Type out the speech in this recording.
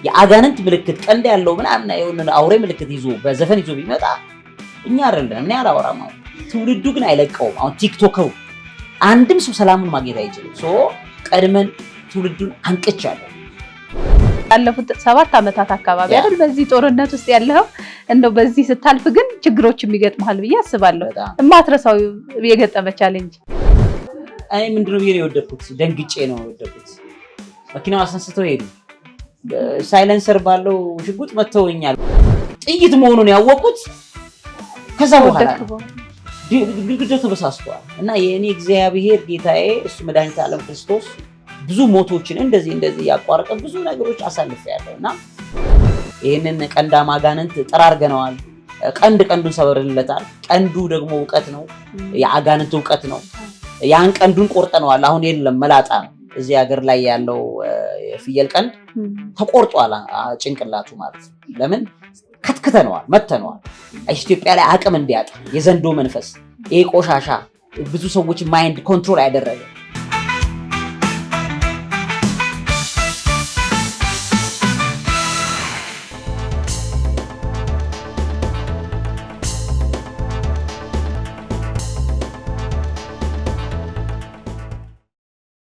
የአጋንንት ምልክት ቀንድ ያለው ምናምን የሆነ አውሬ ምልክት ይዞ በዘፈን ይዞ ቢመጣ እኛ አይደለም እኔ አላወራም። ትውልዱ ግን አይለቀውም። አሁን ቲክቶከሩ አንድም ሰው ሰላሙን ማግኘት አይችልም። ቀድመን ትውልዱን አንቅቻለሁ። ያለፉት 7 ዓመታት አካባቢ አይደል በዚህ ጦርነት ውስጥ ያለው እንደው በዚህ ስታልፍ ግን ችግሮች የሚገጥማል ብዬ አስባለሁ። ማትረሳው የገጠመ ቻሌንጅ እኔ ምንድነው ብዬ የወደድኩት ደንግጬ ነው የወደድኩት። መኪናው አስነስተው ሄዱ። ሳይለንሰር ባለው ሽጉጥ መተውኛል። ጥይት መሆኑን ያወቁት ከዛ በኋላ ግድግዳው ተበሳስቷል። እና የኔ እግዚአብሔር ጌታዬ እሱ መድኃኒተ ዓለም ክርስቶስ ብዙ ሞቶችን እንደዚህ ያቋረጠ ብዙ ነገሮች አሳልፈያለሁና ይሄንን ቀንዳም አጋንንት ጠራርገነዋል። ቀንዱን ሰበርለታል። ቀንዱ ደግሞ ዕውቀት ነው፣ የአጋንንት ዕውቀት ነው። ያን ቀንዱን ቆርጠነዋል። አሁን የለም መላጣ ነው። እዚህ ሀገር ላይ ያለው የፍየል ቀንድ ተቆርጧል፣ ጭንቅላቱ ማለት ነው። ለምን ከትክተነዋል፣ መተነዋል። ኢትዮጵያ ላይ አቅም እንዲያጣ የዘንዶ መንፈስ ይሄ ቆሻሻ ብዙ ሰዎች ማይንድ ኮንትሮል ያደረገ